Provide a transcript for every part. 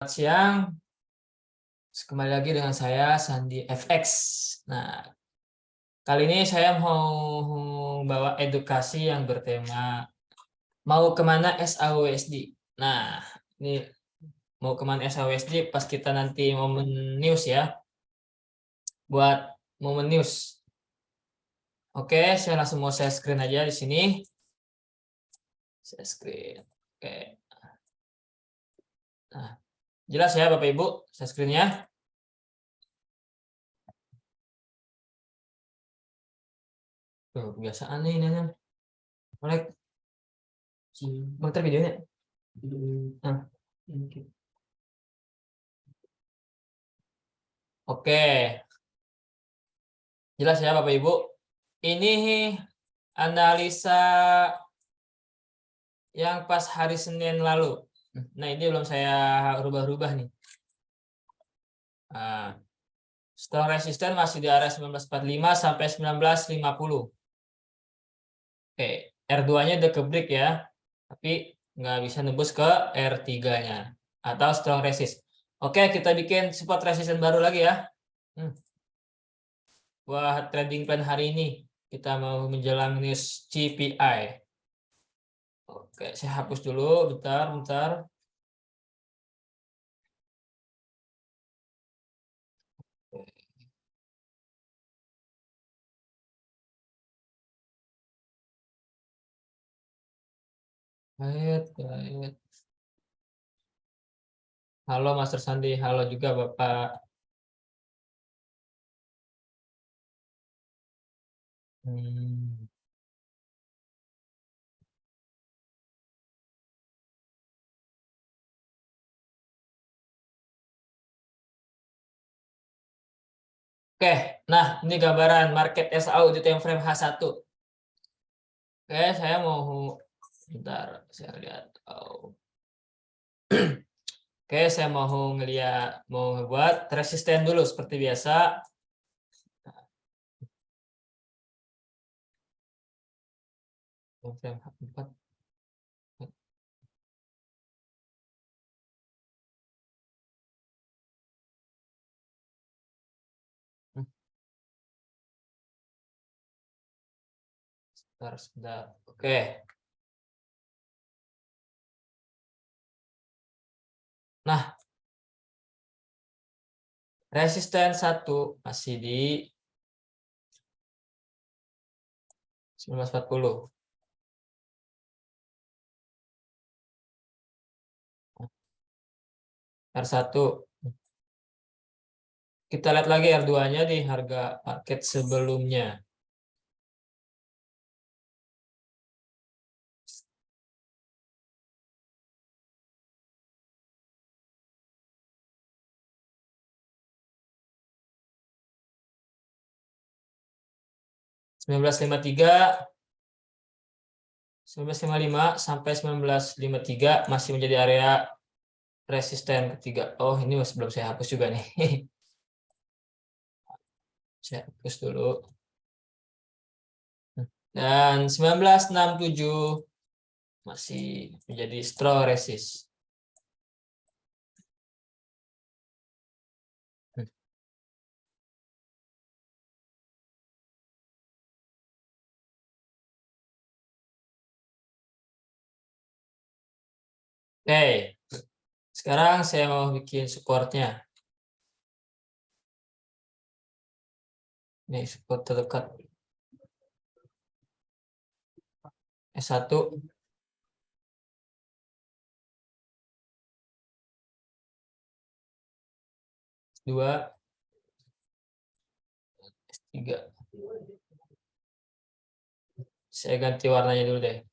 Siang, kembali lagi dengan saya Sandi FX. Nah, kali ini saya mau bawa edukasi yang bertema mau kemana SAWSD. Nah, ini mau kemana SAWSD pas kita nanti momen news ya, buat momen news. Oke, saya langsung mau share screen aja di sini. Share screen. Oke. Nah, jelas ya Bapak Ibu, share screen-nya. Tuh, kebiasaan nih ini. Mulai bentar videonya. Nah. Oke, jelas ya Bapak Ibu. Ini analisa yang pas hari Senin lalu. Nah, ini belum saya rubah-rubah nih. Nah, strong resisten masih di area 1945 sampai 1950. Oke, R2-nya udah ke break ya. Tapi nggak bisa nembus ke R3-nya. Atau strong resist. Oke, kita bikin support resistance baru lagi ya. Buat trading plan hari ini. Kita mau menjelang news CPI. Oke, saya hapus dulu. Bentar. Baik. Halo Master Sandi, halo juga Bapak. Hmm. Oke, nah ini gambaran market SAU di time frame H1. Oke, saya mau bentar, saya lihat. Oke, saya mau buat resisten dulu seperti biasa. Time frame H4. Sebentar. Oke. Nah, resisten 1 masih di 1940. R1. Kita lihat lagi R2-nya di harga market sebelumnya. 1953, 1955 sampai 1953 masih menjadi area resisten ketiga. Oh, ini masih belum saya hapus juga nih. Saya hapus dulu. Dan 1967 masih menjadi strong resist. Oke, sekarang saya mau bikin supportnya. Ini support terdekat S1. S2, S3. Saya ganti warnanya dulu deh.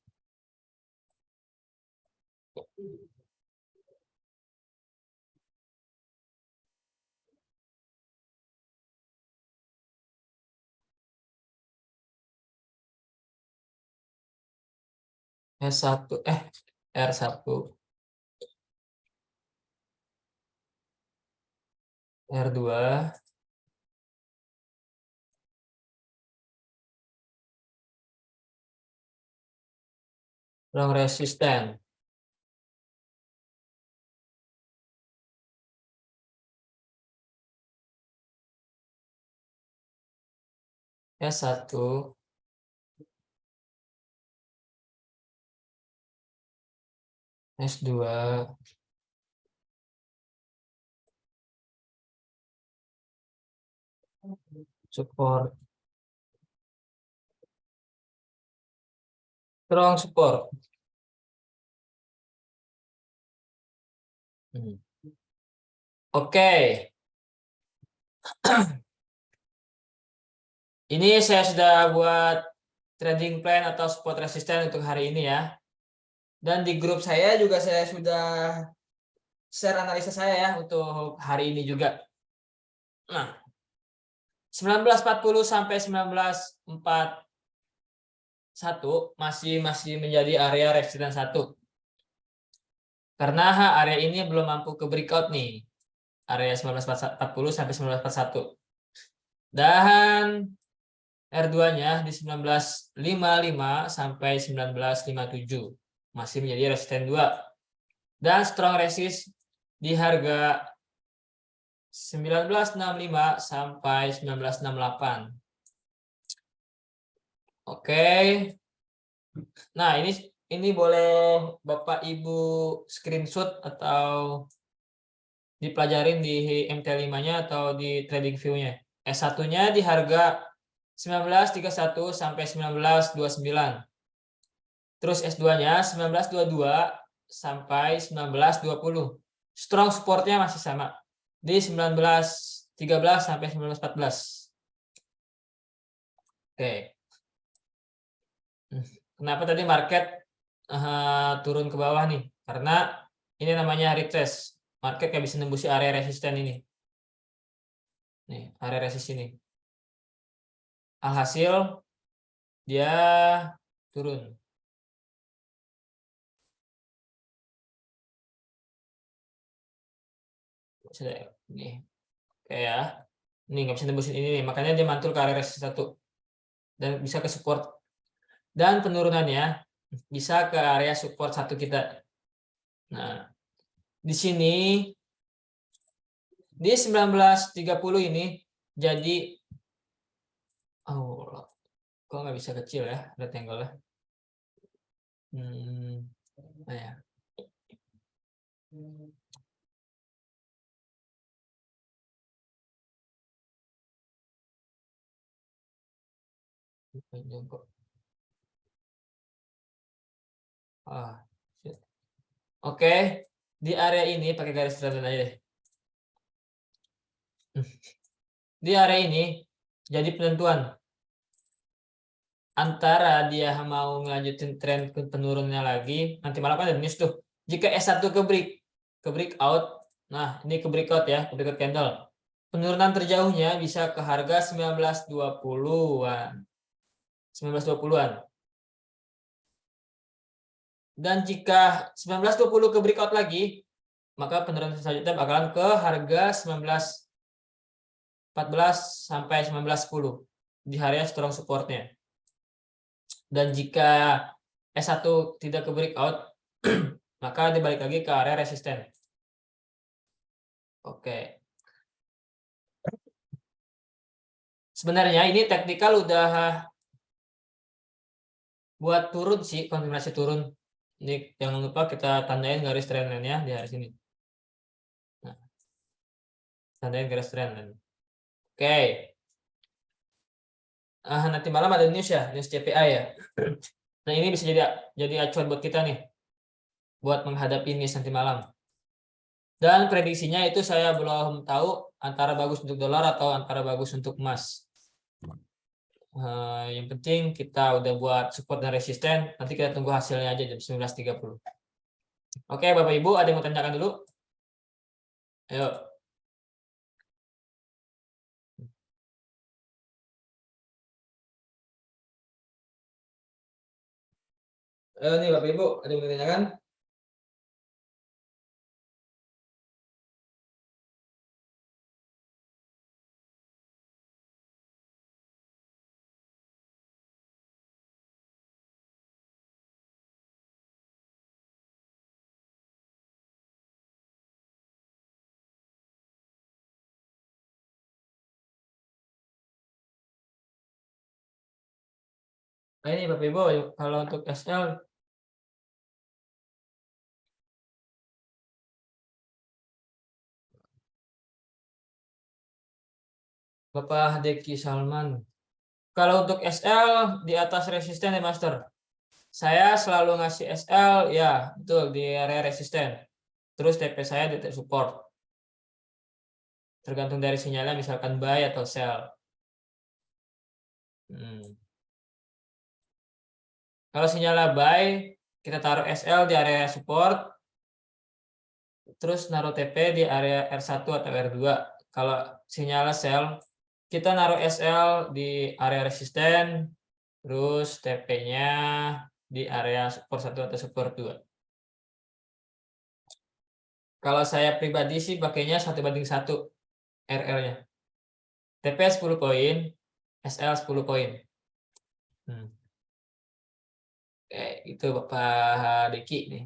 S1, R1, R2, long resisten. S1, S2, support, strong support. Oke, ini saya sudah buat trading plan atau support resisten untuk hari ini ya. Dan di grup saya juga saya sudah share analisa saya ya untuk hari ini juga. Nah, 1940 sampai 1941 masih menjadi area resisten 1. Karena area ini belum mampu ke breakout nih. Area 1940 sampai 1941. Dan R2-nya di 1955 sampai 1957 masih menjadi resisten 2. Dan strong resist di harga 1965 sampai 1968. Oke. Nah, ini boleh Bapak Ibu screenshot atau dipelajarin di MT5-nya atau di trading view-nya. S1-nya di harga 1931 sampai 1929. Terus S2-nya 1922 sampai 1920. Strong support-nya masih sama di 1913 sampai 1914. Oke. Kenapa tadi market turun ke bawah nih? Karena ini namanya retest. Market nggak bisa nembusi area resisten ini. Nih, area resisten ini. Alhasil dia turun. Nih, oke ya. Ini nggak bisa nembusin ini nih, makanya dia mantul ke area resisten 1 dan bisa ke support. Dan penurunannya bisa ke area support 1 kita. Nah, di sini di 1930 ini jadi kok nggak bisa kecil ya rectangle-nya. Nah ya. Oke, di area ini pakai garis terusan aja deh. Di area ini jadi penentuan antara dia mau ngelanjutin tren ke penurunnya lagi, nanti malam kan ada news tuh. Jika S1 ke breakout, nah ini ke breakout ya, ke breakout candle. Penurunan terjauhnya bisa ke harga 1920-an. 1920-an. Dan jika 1920 ke breakout lagi, maka penurunan selanjutnya bakalan ke harga 1914 sampai 1910 di area strong supportnya. Dan jika S1 tidak ke breakout, maka dibalik lagi ke area resisten. Oke. Sebenarnya ini teknikal udah buat turun sih, konfirmasi turun. Ini jangan lupa kita tandain garis trendline-nya di hari sini. Nah, tandain garis trendline. Oke. Nanti malam ada news ya, news CPI ya. Nah, ini bisa jadi acuan buat kita nih, buat menghadapi news nanti malam. Dan prediksinya itu saya belum tahu antara bagus untuk dolar atau antara bagus untuk emas. Yang penting kita udah buat support dan resisten, nanti kita tunggu hasilnya aja jam 19.30. Oke, Bapak Ibu, ada yang mau tanyakan dulu? Ayo. Nih Bapak Ibu, ada yang mau tanyakan? Nah, ini Bapak Ibu, kalau untuk SL Bapak Deki Salman. Kalau untuk SL di atas resisten ya Master. Saya selalu ngasih SL ya, betul di area resisten. Terus TP saya di support. Tergantung dari sinyalnya misalkan buy atau sell. Kalau sinyalnya buy, kita taruh SL di area support, terus naruh TP di area R1 atau R2. Kalau sinyalnya sell, kita naruh SL di area resisten, terus TP-nya di area support 1 atau support 2. Kalau saya pribadi sih pakainya 1:1 RR-nya. TP 10 poin, SL 10 poin. Itu Bapak Deki nih.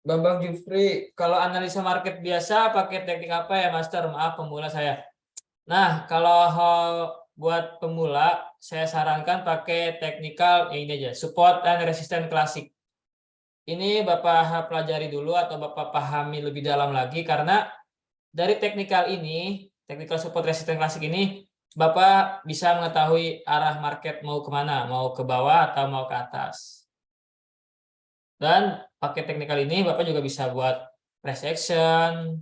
Bambang Jufri, kalau analisa market biasa pakai teknik apa ya Master? Maaf pemula saya. Nah, kalau buat pemula saya sarankan pakai teknikal ini aja, support and resistance klasik. Ini Bapak pelajari dulu atau Bapak pahami lebih dalam lagi karena dari teknikal ini, teknikal support resistance klasik ini Bapak bisa mengetahui arah market mau kemana, mau ke bawah atau mau ke atas. Dan pakai teknikal ini Bapak juga bisa buat price action,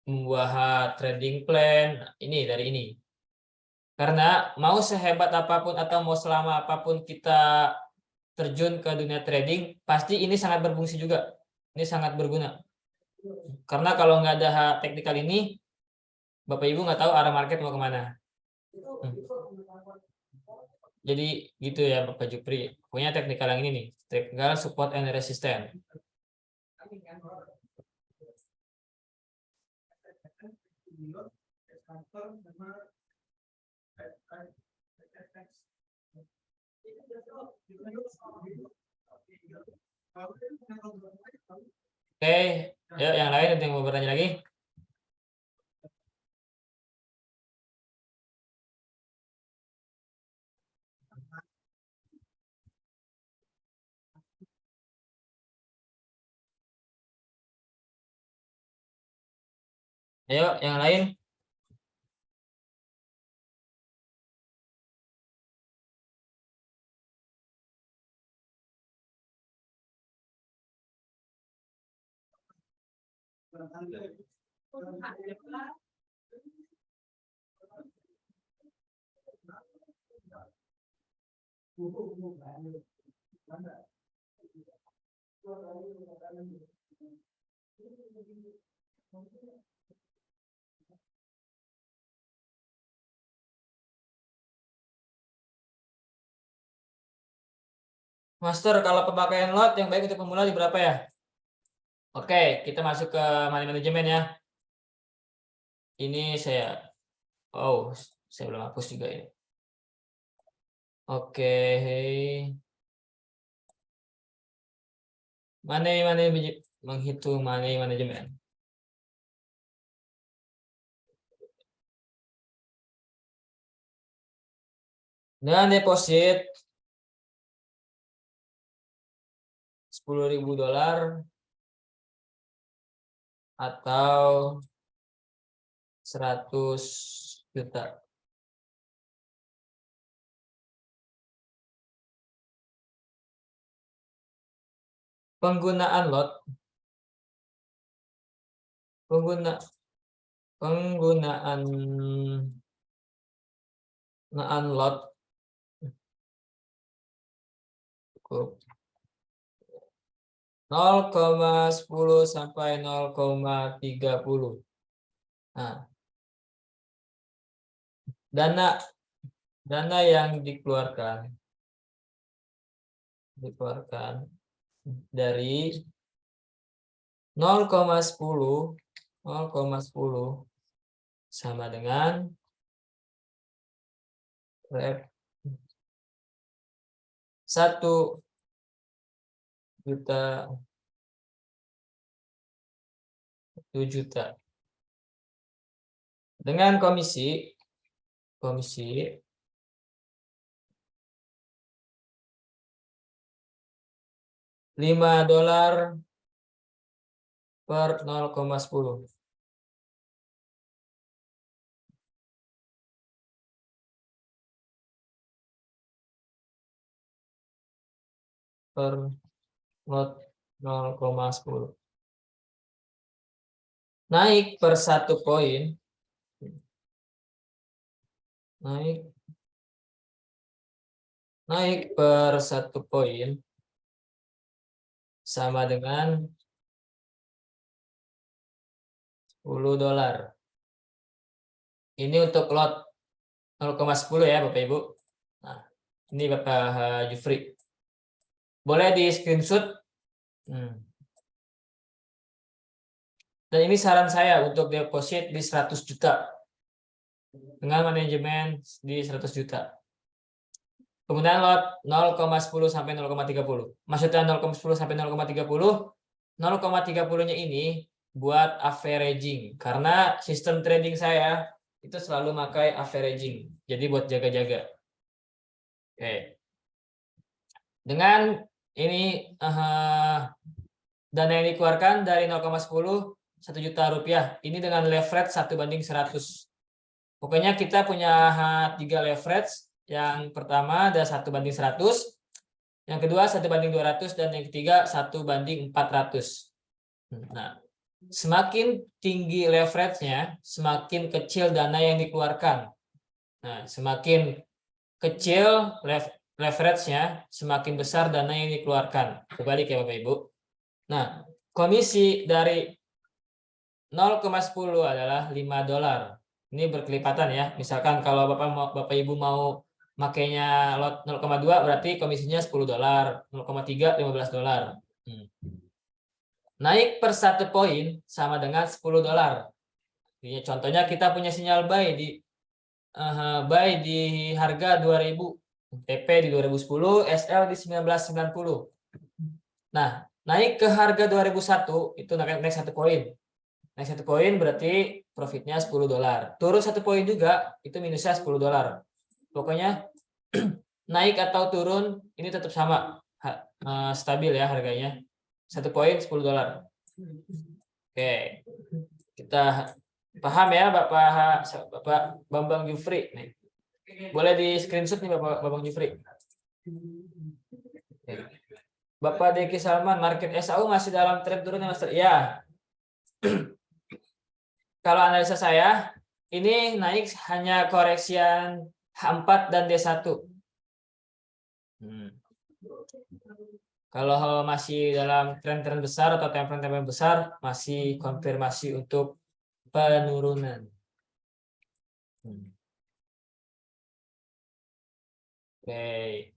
membuat trading plan, ini dari ini. Karena mau sehebat apapun atau mau selama apapun kita terjun ke dunia trading, pasti ini sangat berfungsi juga. Ini sangat berguna. Karena kalau nggak ada teknikal ini, Bapak Ibu nggak tahu arah market mau kemana. Jadi gitu ya Bapak Jupri. Pokoknya teknikal yang ini nih, teknikal support and resistance. Oke, yuk yang lain ada yang mau bertanya lagi? Ayo, yang lain. Master, kalau pemakaian lot yang baik untuk pemula di berapa ya? Oke, kita masuk ke money management ya. Ini saya belum hapus juga ini. Oke, menghitung money management. Dan deposit $10.000 atau 100 juta. Penggunaan lot penggunaan lot cukup 0,10 sampai 0,30. Nah, dana yang dikeluarkan dari 0,10 sama dengan rep 1 juta 2 juta. Dengan komisi 5 dolar per 0,10. Per lot 0,10. Naik per 1 poin. Naik per 1 poin sama dengan 10 dolar. Ini untuk lot 0,10 ya Bapak Ibu. Nah, ini Bapak Jufri. Boleh di screenshot. Dan ini saran saya untuk deposit di 100 juta. Dengan manajemen di 100 juta. Kemudian lot 0,10 sampai 0,30. Maksudnya 0,10 sampai 0,30. 0,30-nya ini buat averaging. Karena sistem trading saya itu selalu pakai averaging. Jadi buat jaga-jaga. Oke. Dengan ini dana yang dikeluarkan dari 0,10 1 juta rupiah. Ini dengan leverage 1:100. Pokoknya kita punya 3 leverage. Yang pertama ada 1:100. Yang kedua 1:200. Dan yang ketiga 1:400. Nah, semakin tinggi leverage-nya, semakin kecil dana yang dikeluarkan. Nah, semakin kecil leverage-nya, semakin besar dana yang dikeluarkan. Kebalik ya Bapak Ibu. Nah, komisi dari 0,10 adalah 5 dolar. Ini berkelipatan ya. Misalkan kalau Bapak Ibu mau makainya lot 0,2 berarti komisinya 10 dolar, 0,3 15 dolar. Naik per 1 poin sama dengan 10 dolar. Contohnya kita punya sinyal buy di harga 2000, TP di 2010, SL di 1990. Nah, naik ke harga 2001 itu naik 1 poin. Naik 1 poin berarti profitnya 10 dolar. Turun 1 poin juga itu minusnya 10 dolar. Pokoknya naik atau turun ini tetap sama, stabil ya harganya. 1 poin 10 dolar. Oke. Kita paham ya Bapak Bambang Jufri. Nih. Boleh di screenshot nih Bapak Bambang Jufri. Oke. Bapak Deki Salman, market SAU masih dalam tren turun ya Master? Ya. Kalau analisa saya, ini naik hanya koreksian H4 dan D1. Kalau masih dalam tren-tren besar atau tempen-tempen besar, masih konfirmasi untuk penurunan. Oke.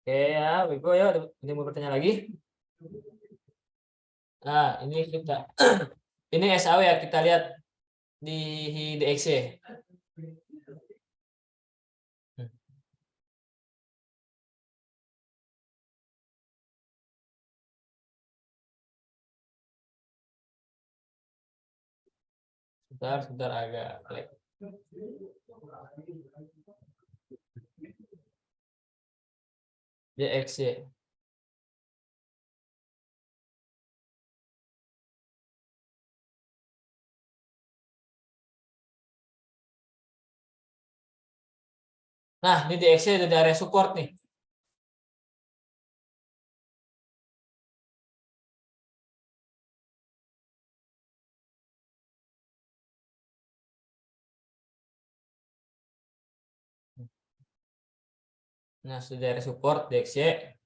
Oke ya, Wibo ya, ini mau bertanya lagi. Nah, ini kita ini SAW ya, kita lihat di DXY. Sebentar agak lag. DXY. Nah, ini DXY udah di area support nih. Nah, sudah ada support DXY.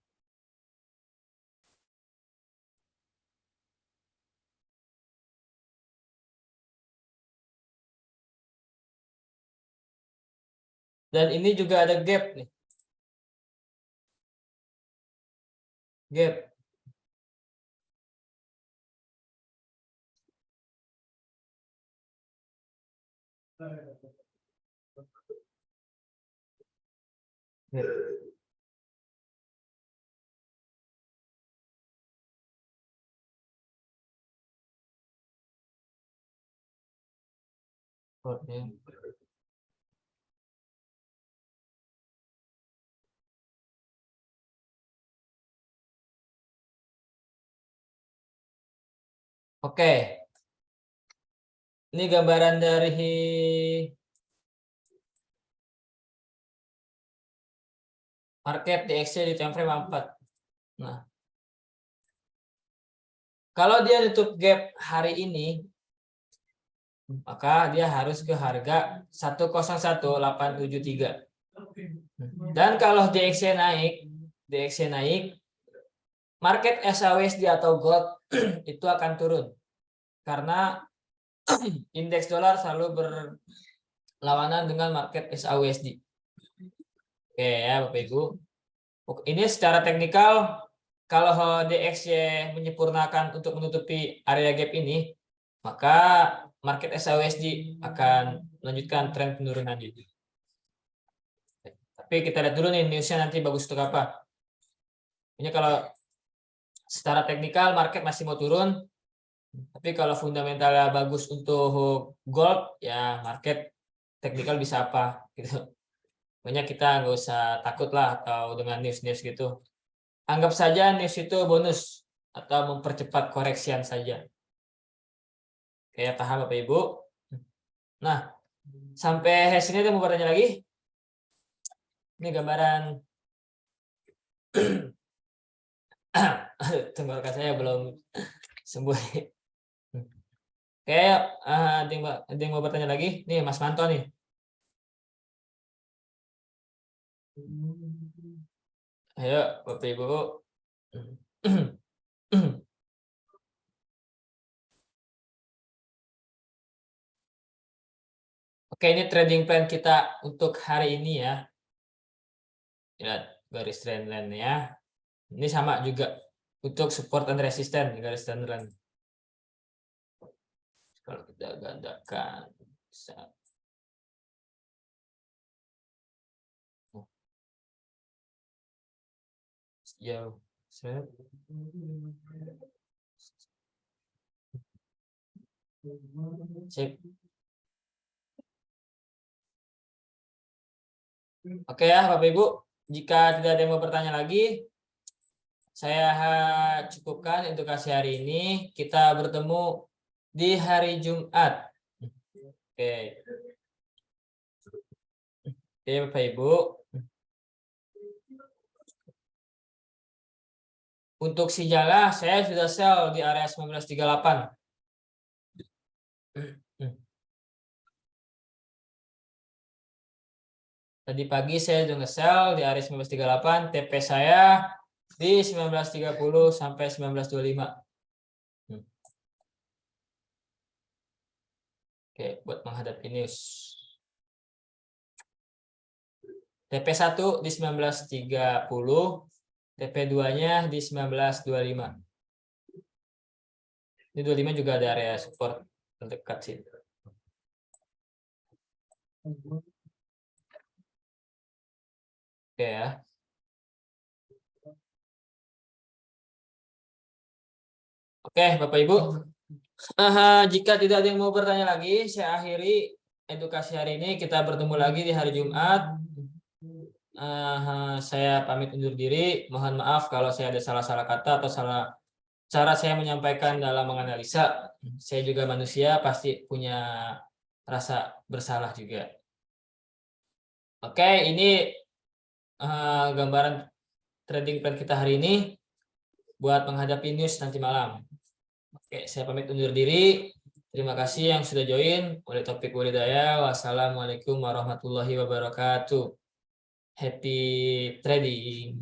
Dan ini juga ada gap nih. Gap. Ya. Oke. Oke. Ini gambaran dari market DXY di time frame 4. Nah, kalau dia tutup gap hari ini, maka dia harus ke harga 101.873. Dan kalau DXY naik, market SAWSD atau gold itu akan turun. Karena indeks dolar selalu berlawanan dengan market SAWSD. Oke ya Bapak Ibu. Ini secara teknikal, kalau DXY menyempurnakan untuk menutupi area gap ini, maka market SAWSD akan melanjutkan tren penurunan itu. Tapi kita lihat dulu nih newsnya nanti bagus untuk apa. Ini kalau secara teknikal market masih mau turun, tapi kalau fundamentalnya bagus untuk gold, ya market teknikal bisa apa gitu. Banyak kita nggak usah takut lah atau dengan news-news gitu. Anggap saja news itu bonus atau mempercepat koreksian saja. Kayak paham Bapak Ibu? Nah, sampai sini ada mau bertanya lagi? Ini gambaran tenggorokan saya belum sembuh. Kayak ada yang mau bertanya lagi? Nih Mas Manto nih. Ayo Bapak Ibu. Oke, ini trading plan kita untuk hari ini ya. Lihat garis trendline-nya. Ini sama juga untuk support dan resisten garis trendline. Kalau kita gandakan bisa. Jauh. Set. Sip. Oke ya Bapak Ibu, jika tidak ada yang mau bertanya lagi, saya cukupkan edukasi hari ini. Kita bertemu di hari Jumat. Oke. Oke Bapak Ibu. Untuk si Jala, saya sudah sell di area 1938. Tadi pagi saya sudah nge-sell di area 1938, TP saya di 1930 sampai 1925. Oke, buat menghadapi news. TP1 di 1930, TP2-nya di 1925. Ini 25 juga ada area support terdekat sih. Oke ya. Oke, Bapak Ibu. Jika tidak ada yang mau bertanya lagi, saya akhiri edukasi hari ini. Kita bertemu lagi di hari Jumat. Saya pamit undur diri. Mohon maaf kalau saya ada salah-salah kata atau salah cara saya menyampaikan dalam menganalisa. Saya juga manusia, pasti punya rasa bersalah juga. Oke, ini gambaran trading plan kita hari ini buat menghadapi news nanti malam. Oke, saya pamit undur diri. Terima kasih yang sudah join. Oleh Topik Walidaya. Wassalamualaikum warahmatullahi wabarakatuh. Happy trading.